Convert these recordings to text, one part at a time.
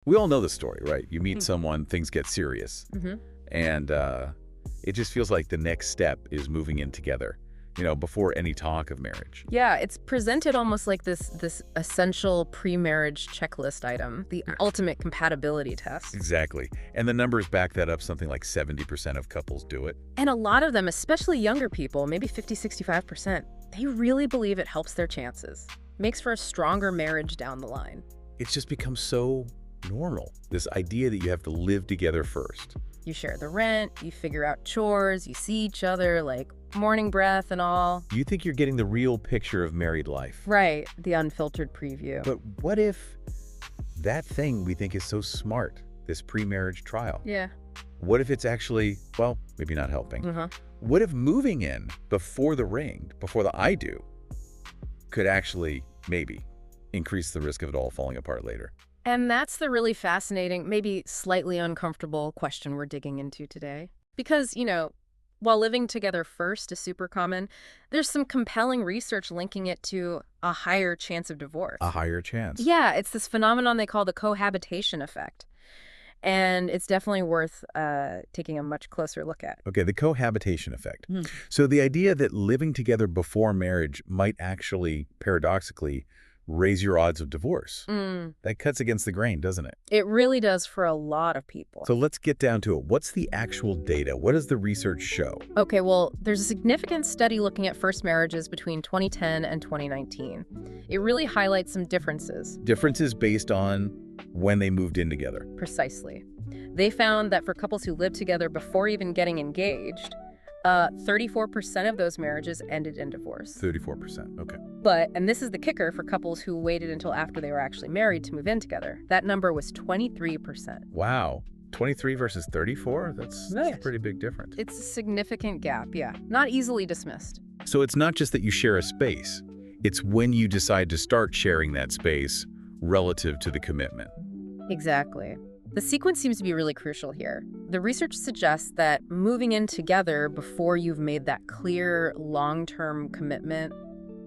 We all know the story, right? You meet someone, things get serious, Mm-hmm. and it just feels like the next step is moving in together, before any talk of marriage. Yeah, it's presented almost like this essential pre-marriage checklist item, the ultimate compatibility test. Exactly. And the numbers back that up. Something like 70% of couples do it. And a lot of them, especially younger people, maybe 50, 65%, they really believe it helps their chances. Makes for a stronger marriage down the line. It's just become so normal, this idea that you have to live together first. You share the rent, you figure out chores, you see each other, like morning breath and all. You think you're getting the real picture of married life. Right, the unfiltered preview. But what if that thing we think is so smart, this pre-marriage trial, Yeah. what if it's actually, well, maybe not helping? Uh-huh. What if moving in before the ring, before the I do, could actually maybe increase the risk of it all falling apart later? And that's the really fascinating, maybe slightly uncomfortable question we're digging into today. Because, while living together first is super common, there's some compelling research linking it to a higher chance of divorce. A higher chance. Yeah, it's this phenomenon they call the cohabitation effect. And it's definitely worth taking a much closer look at. Okay, the cohabitation effect. So the idea that living together before marriage might actually, paradoxically, raise your odds of divorce. That cuts against the grain, doesn't it? It really does for a lot of people. So let's get down to it. What's the actual data? What does the research show? Okay, well, there's a significant study looking at first marriages between 2010 and 2019. It really highlights some differences. Differences based on when they moved in together. Precisely. They found that for couples who lived together before even getting engaged, 34% of those marriages ended in divorce. 34%, okay. But, and this is the kicker for couples who waited until after they were actually married to move in together, that number was 23%. Wow, 23 versus 34? That's a pretty big difference. It's a significant gap, yeah. Not easily dismissed. So it's not just that you share a space. It's when you decide to start sharing that space relative to the commitment. Exactly. The sequence seems to be really crucial here. The research suggests that moving in together before you've made that clear long-term commitment,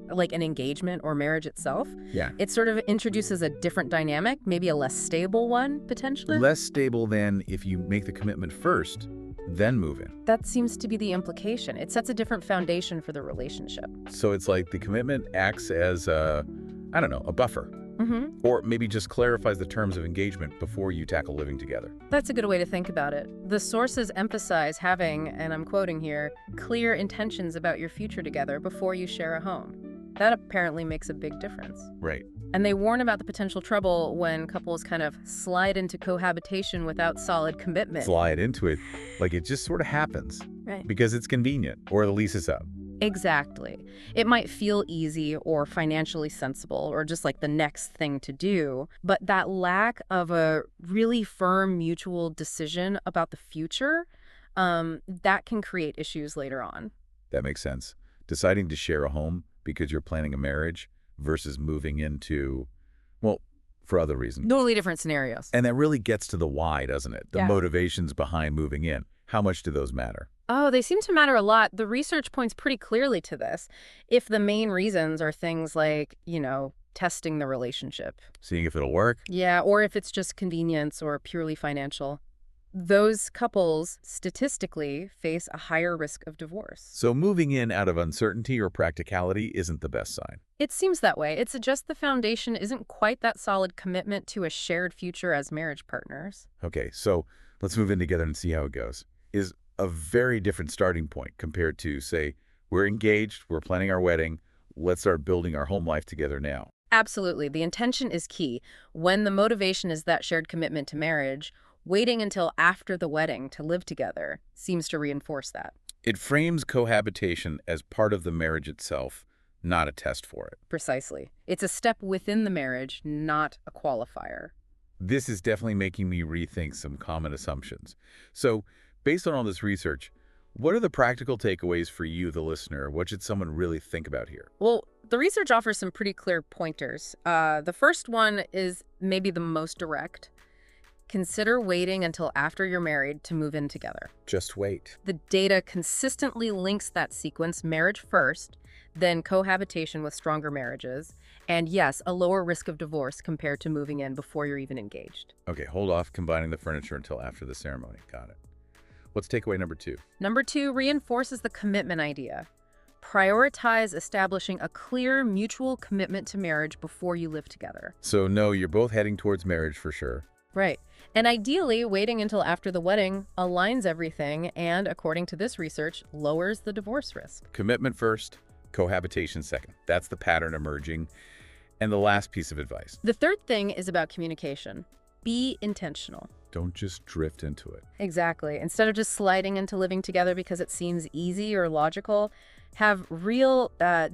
like an engagement or marriage itself, it sort of introduces a different dynamic, maybe a less stable one, potentially. Less stable than if you make the commitment first, then move in. That seems to be the implication. It sets a different foundation for the relationship. So it's like the commitment acts as a buffer. Or maybe just clarifies the terms of engagement before you tackle living together. That's a good way to think about it. The sources emphasize having, and I'm quoting here, clear intentions about your future together before you share a home. That apparently makes a big difference. Right. And they warn about the potential trouble when couples kind of slide into cohabitation without solid commitment. Slide into it like it just sort of happens. Right. Because it's convenient or the lease is up. Exactly. It might feel easy or financially sensible or just like the next thing to do, but that lack of a really firm mutual decision about the future, that can create issues later on. That makes sense. Deciding to share a home because you're planning a marriage versus moving into, well, for other reasons. Totally different scenarios. And that really gets to the why, doesn't it? The motivations behind moving in. How much do those matter? Oh, they seem to matter a lot. The research points pretty clearly to this. If the main reasons are things like, testing the relationship. Seeing if it'll work? Yeah, or if it's just convenience or purely financial. Those couples statistically face a higher risk of divorce. So moving in out of uncertainty or practicality isn't the best sign. It seems that way. It suggests the foundation isn't quite that solid commitment to a shared future as marriage partners. Okay, so let's move in together and see how it goes. Is a very different starting point compared to, say, we're engaged, we're planning our wedding, let's start building our home life together now. Absolutely. The intention is key. When the motivation is that shared commitment to marriage, waiting until after the wedding to live together seems to reinforce that. It frames cohabitation as part of the marriage itself, not a test for it. Precisely. It's a step within the marriage, not a qualifier. This is definitely making me rethink some common assumptions. So, based on all this research, what are the practical takeaways for you, the listener? What should someone really think about here? Well, the research offers some pretty clear pointers. The first one is maybe the most direct. Consider waiting until after you're married to move in together. Just wait. The data consistently links that sequence: marriage first, then cohabitation with stronger marriages, and yes, a lower risk of divorce compared to moving in before you're even engaged. Okay, hold off combining the furniture until after the ceremony. Got it. What's takeaway number 2? Number 2 reinforces the commitment idea. Prioritize establishing a clear mutual commitment to marriage before you live together. So no, you're both heading towards marriage for sure. Right. And ideally, waiting until after the wedding aligns everything and, according to this research, lowers the divorce risk. Commitment first, cohabitation second. That's the pattern emerging. And the last piece of advice. The third thing is about communication. Be intentional. Don't just drift into it. Exactly. Instead of just sliding into living together because it seems easy or logical, have real,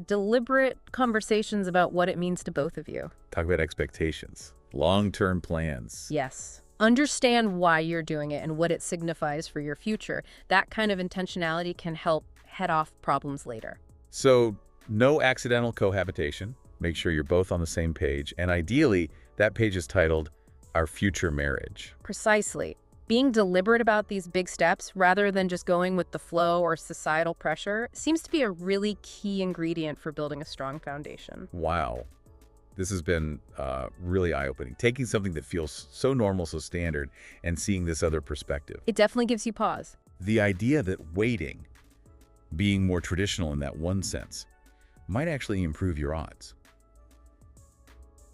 deliberate conversations about what it means to both of you. Talk about expectations, long-term plans. Yes. Understand why you're doing it and what it signifies for your future. That kind of intentionality can help head off problems later. So no accidental cohabitation. Make sure you're both on the same page. And ideally, that page is titled Our Future Marriage. Precisely. Being deliberate about these big steps rather than just going with the flow or societal pressure seems to be a really key ingredient for building a strong foundation. Wow. This has been really eye-opening. Taking something that feels so normal, so standard, and seeing this other perspective. It definitely gives you pause. The idea that waiting, being more traditional in that one sense, might actually improve your odds.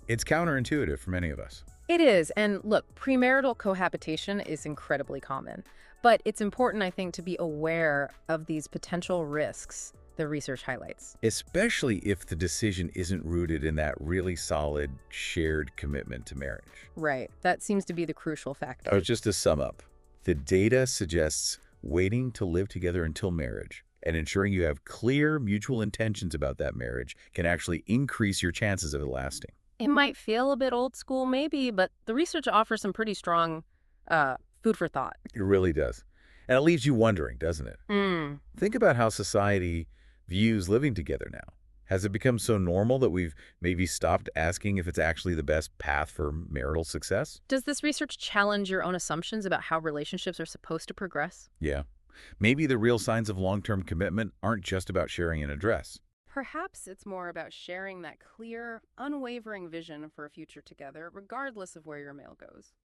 It's counterintuitive for many of us. It is. And look, premarital cohabitation is incredibly common. But it's important, I think, to be aware of these potential risks the research highlights. Especially if the decision isn't rooted in that really solid, shared commitment to marriage. Right. That seems to be the crucial factor. Oh, just to sum up, the data suggests waiting to live together until marriage and ensuring you have clear mutual intentions about that marriage can actually increase your chances of it lasting. It might feel a bit old school, maybe, but the research offers some pretty strong food for thought. It really does. And it leaves you wondering, doesn't it? Think about how society views living together now. Has it become so normal that we've maybe stopped asking if it's actually the best path for marital success? Does this research challenge your own assumptions about how relationships are supposed to progress? Yeah. Maybe the real signs of long-term commitment aren't just about sharing an address. Perhaps it's more about sharing that clear, unwavering vision for a future together, regardless of where your mail goes.